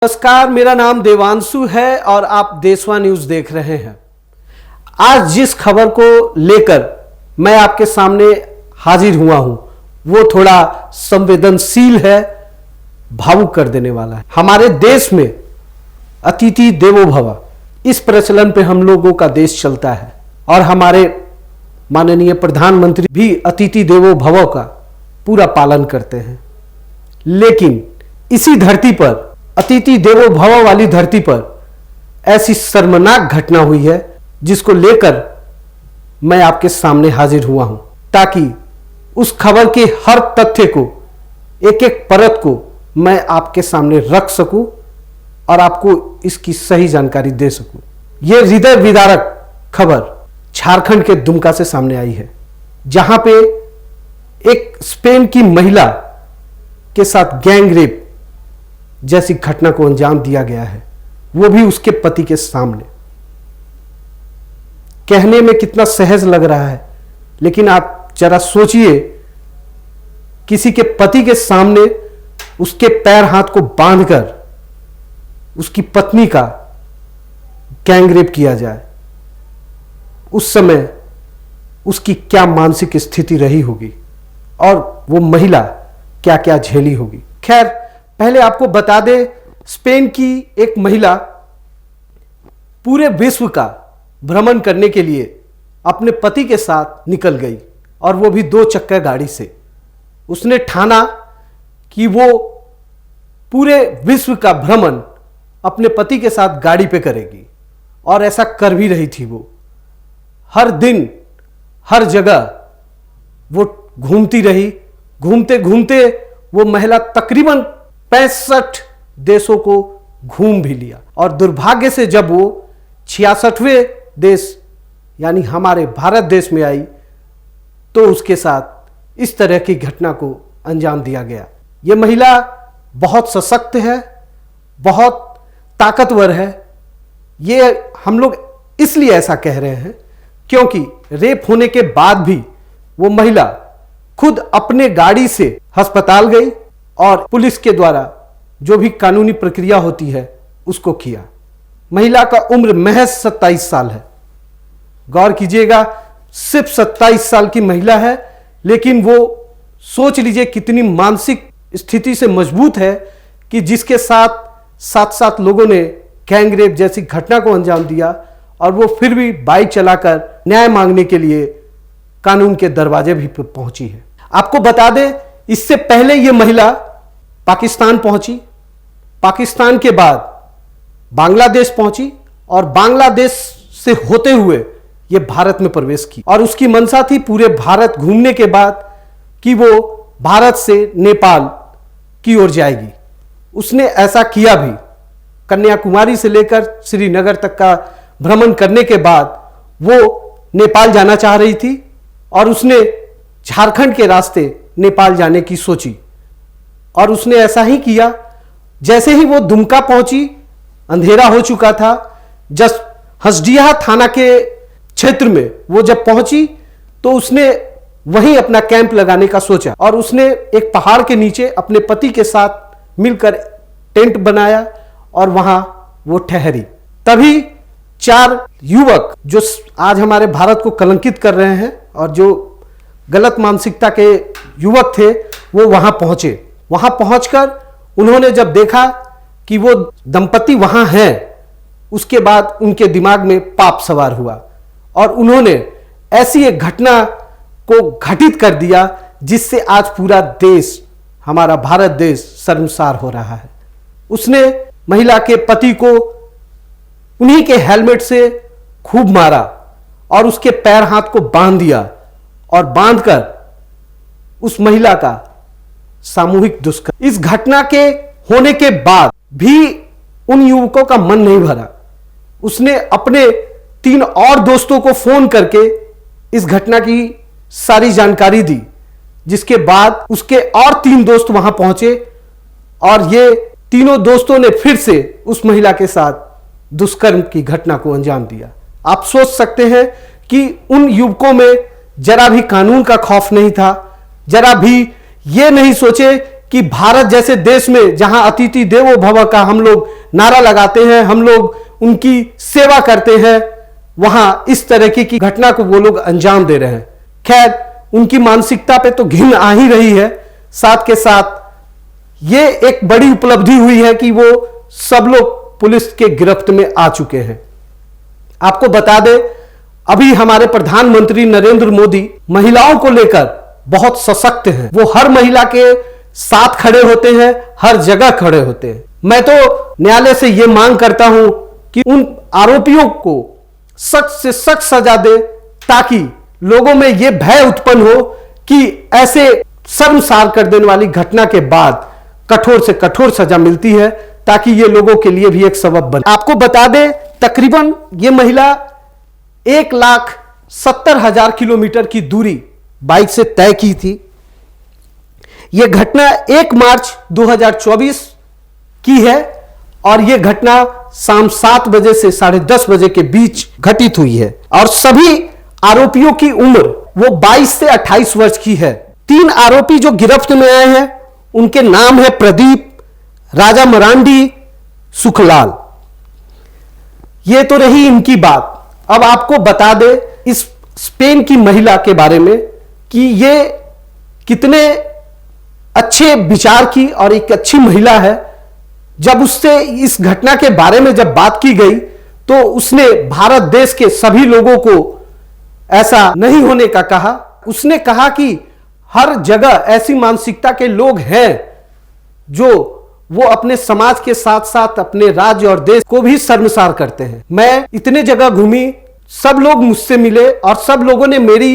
नमस्कार, मेरा नाम देवांशु है और आप देशवा न्यूज देख रहे हैं। आज जिस खबर को लेकर मैं आपके सामने हाजिर हुआ हूं वो थोड़ा संवेदनशील है, भावुक कर देने वाला है। हमारे देश में अतिथि देवो भव इस प्रचलन पे हम लोगों का देश चलता है और हमारे माननीय प्रधानमंत्री भी अतिथि देवो भव का पूरा पालन करते हैं। लेकिन इसी धरती पर, अतिथि देवो भव वाली धरती पर ऐसी शर्मनाक घटना हुई है जिसको लेकर मैं आपके सामने हाजिर हुआ हूं, ताकि उस खबर के हर तथ्य को, एक एक परत को मैं आपके सामने रख सकूं और आपको इसकी सही जानकारी दे सकूं। यह हृदय विदारक खबर झारखंड के दुमका से सामने आई है, जहां पे एक स्पेन की महिला के साथ गैंग रेप जैसी घटना को अंजाम दिया गया है, वो भी उसके पति के सामने। कहने में कितना सहज लग रहा है, लेकिन आप जरा सोचिए, किसी के पति के सामने उसके पैर हाथ को बांधकर उसकी पत्नी का गैंग रेप किया जाए, उस समय उसकी क्या मानसिक स्थिति रही होगी और वो महिला क्या क्या झेली होगी। खैर, पहले आपको बता दें, स्पेन की एक महिला पूरे विश्व का भ्रमण करने के लिए अपने पति के साथ निकल गई, और वो भी 2 चक्कर गाड़ी से। उसने ठाना कि वो पूरे विश्व का भ्रमण अपने पति के साथ गाड़ी पे करेगी, और ऐसा कर भी रही थी। वो हर दिन हर जगह वो घूमती रही। घूमते घूमते वो महिला तकरीबन 65 देशों को घूम भी लिया, और दुर्भाग्य से जब वो 66वें देश यानी हमारे भारत देश में आई तो उसके साथ इस तरह की घटना को अंजाम दिया गया। ये महिला बहुत सशक्त है, बहुत ताकतवर है। ये हम लोग इसलिए ऐसा कह रहे हैं क्योंकि रेप होने के बाद भी वो महिला खुद अपने गाड़ी से अस्पताल गई और पुलिस के द्वारा जो भी कानूनी प्रक्रिया होती है उसको किया। महिला का उम्र महज 27 साल है। गौर कीजिएगा, सिर्फ 27 साल की महिला है, लेकिन वो सोच लीजिए कितनी मानसिक स्थिति से मजबूत है कि जिसके साथ 7 लोगों ने गैंग रेप जैसी घटना को अंजाम दिया, और वो फिर भी बाइक चलाकर न्याय मांगने के लिए कानून के दरवाजे भी पहुंची है। आपको बता दें, इससे पहले ये महिला पाकिस्तान पहुंची, पाकिस्तान के बाद बांग्लादेश पहुंची, और बांग्लादेश से होते हुए ये भारत में प्रवेश की। और उसकी मंशा थी पूरे भारत घूमने के बाद कि वो भारत से नेपाल की ओर जाएगी। उसने ऐसा किया भी। कन्याकुमारी से लेकर श्रीनगर तक का भ्रमण करने के बाद वो नेपाल जाना चाह रही थी, और उसने झारखंड के रास्ते नेपाल जाने की सोची, और उसने ऐसा ही किया। जैसे ही वो दुमका पहुंची, अंधेरा हो चुका था। जस्ट हसडिया थाना के क्षेत्र में वो जब पहुंची तो उसने वहीं अपना कैंप लगाने का सोचा, और उसने एक पहाड़ के नीचे अपने पति के साथ मिलकर टेंट बनाया और वहां वो ठहरी। तभी 4 युवक जो आज हमारे भारत को कलंकित कर रहे हैं और जो गलत मानसिकता के युवक थे, वो वहां पहुंचे। वहां पहुंचकर उन्होंने जब देखा कि वो दंपति वहां हैं, उसके बाद उनके दिमाग में पाप सवार हुआ, और उन्होंने ऐसी एक घटना को घटित कर दिया जिससे आज पूरा देश, हमारा भारत देश शर्मसार हो रहा है। उसने महिला के पति को उन्हीं के हेलमेट से खूब मारा और उसके पैर हाथ को बांध दिया, और बांधकर उस महिला का सामूहिक दुष्कर्म। इस घटना के होने के बाद भी उन युवकों का मन नहीं भरा। उसने अपने 3 और दोस्तों को फोन करके इस घटना की सारी जानकारी दी, जिसके बाद उसके और 3 दोस्त वहां पहुंचे, और ये तीनों दोस्तों ने फिर से उस महिला के साथ दुष्कर्म की घटना को अंजाम दिया। आप सोच सकते हैं कि उन युवकों में जरा भी कानून का खौफ नहीं था, जरा भी ये नहीं सोचे कि भारत जैसे देश में जहां अतिथि देवो भव का हम लोग नारा लगाते हैं, हम लोग उनकी सेवा करते हैं, वहां इस तरह की घटना को वो लोग अंजाम दे रहे हैं। खैर, उनकी मानसिकता पे तो घिन आ ही रही है। साथ के साथ ये एक बड़ी उपलब्धि हुई है कि वो सब लोग पुलिस के गिरफ्त में आ चुके हैं। आपको बता दें, अभी हमारे प्रधानमंत्री नरेंद्र मोदी महिलाओं को लेकर बहुत सशक्त हैं। वो हर महिला के साथ खड़े होते हैं, हर जगह खड़े होते हैं। मैं तो न्यायालय से यह मांग करता हूं कि उन आरोपियों को सख्त से सख्त सजा दे, ताकि लोगों में यह भय उत्पन्न हो कि ऐसे शर्मसार कर देने वाली घटना के बाद कठोर से कठोर सजा मिलती है, ताकि ये लोगों के लिए भी एक सबब बने। आपको बता दें, तकरीबन ये महिला 1,70,000 किलोमीटर की दूरी बाइक से तय की थी। यह घटना 1 मार्च 2024 की है और यह घटना शाम 7 बजे से 10:30 बजे के बीच घटित हुई है और सभी आरोपियों की उम्र वो 22 से 28 वर्ष की है। 3 आरोपी जो गिरफ्त में आए हैं उनके नाम है प्रदीप, राजा मरांडी, सुखलाल। ये तो रही इनकी बात। अब आपको बता दे इस स्पेन की महिला के बारे में कि ये कितने अच्छे विचार की और एक अच्छी महिला है। जब उससे इस घटना के बारे में जब बात की गई तो उसने भारत देश के सभी लोगों को ऐसा नहीं होने का कहा। उसने कहा कि हर जगह ऐसी मानसिकता के लोग हैं जो वो अपने समाज के साथ साथ अपने राज्य और देश को भी शर्मसार करते हैं। मैं इतने जगह घूमी, सब लोग मुझसे मिले और सब लोगों ने मेरी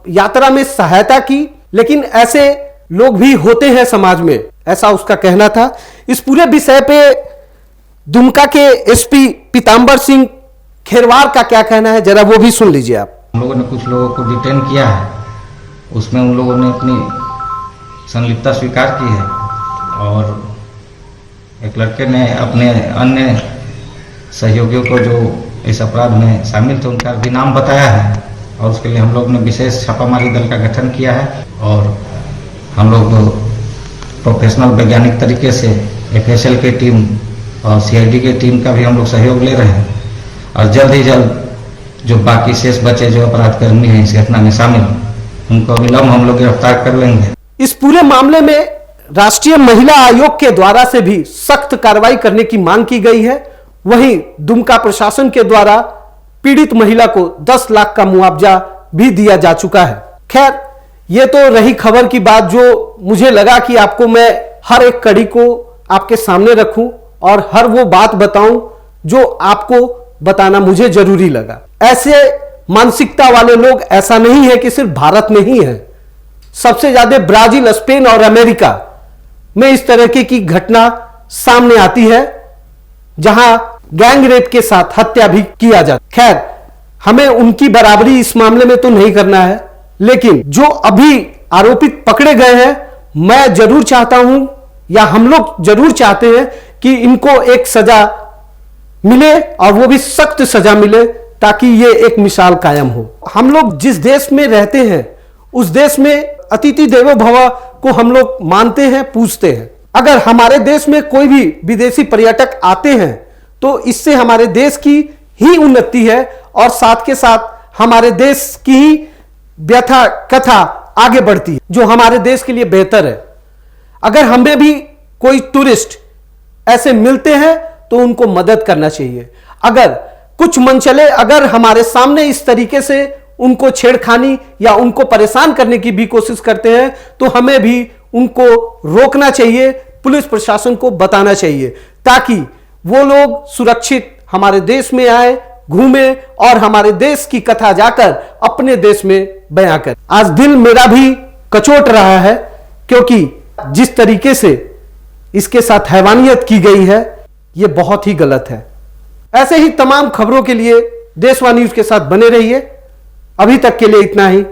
यात्रा में सहायता की, लेकिन ऐसे लोग भी होते हैं समाज में, ऐसा उसका कहना था। इस पूरे विषय पे दुमका के एसपी पीतांबर सिंह खेरवार का क्या कहना है, जरा वो भी सुन लीजिए आप। हम लोगों ने कुछ लोगों को डिटेन किया है, उसमें उन लोगों ने अपनी संलिप्तता स्वीकार की है और एक लड़के ने अपने अन्य सहयोगियों को जो इस अपराध में शामिल थे उनका भी नाम बताया है और उसके लिए हम लोग ने विशेष छापामारी दल का गठन किया है और हम लोग प्रोफेशनल वैज्ञानिक तरीके से FSL की टीम और CID की टीम का भी हम लोग सहयोग ले रहे हैं और जल्द ही जल्द जो बाकी शेष बचे जो अपराधकर्मी हैं इस घटना में शामिल, उनको अविलंब हम लोग गिरफ्तार कर लेंगे। इस पूरे मामले में राष्ट्रीय महिला आयोग के द्वारा से भी सख्त कार्रवाई करने की मांग की गई है। वहीं दुमका प्रशासन के द्वारा पीड़ित महिला को 10 लाख का मुआवजा भी दिया जा चुका है। खैर, यह तो रही खबर की बात जो मुझे लगा कि आपको मैं हर एक कड़ी को आपके सामने रखूं और हर वो बात बताऊं जो आपको बताना मुझे जरूरी लगा। ऐसे मानसिकता वाले लोग ऐसा नहीं है कि सिर्फ भारत में ही है, सबसे ज्यादा ब्राजील, स्पेन और अमेरिका में इस तरह की घटना सामने आती है जहां गैंग रेप के साथ हत्या भी किया जाता। खैर, हमें उनकी बराबरी इस मामले में तो नहीं करना है, लेकिन जो अभी आरोपित पकड़े गए हैं, मैं जरूर चाहता हूं या हम लोग जरूर चाहते हैं कि इनको एक सजा मिले और वो भी सख्त सजा मिले, ताकि ये एक मिसाल कायम हो। हम लोग जिस देश में रहते हैं उस देश में अतिथि देवो भव को हम लोग मानते हैं, पूजते हैं। अगर हमारे देश में कोई भी विदेशी पर्यटक आते हैं तो इससे हमारे देश की ही उन्नति है और साथ के साथ हमारे देश की ही व्यथा कथा आगे बढ़ती है, जो हमारे देश के लिए बेहतर है। अगर हमें भी कोई टूरिस्ट ऐसे मिलते हैं तो उनको मदद करना चाहिए। अगर कुछ मनचले अगर हमारे सामने इस तरीके से उनको छेड़खानी या उनको परेशान करने की भी कोशिश करते हैं तो हमें भी उनको रोकना चाहिए, पुलिस प्रशासन को बताना चाहिए, ताकि वो लोग सुरक्षित हमारे देश में आए, घूमे और हमारे देश की कथा जाकर अपने देश में बयां कर। आज दिल मेरा भी कचोट रहा है, क्योंकि जिस तरीके से इसके साथ हैवानियत की गई है यह बहुत ही गलत है। ऐसे ही तमाम खबरों के लिए देशवा न्यूज के साथ बने रहिए। अभी तक के लिए इतना ही।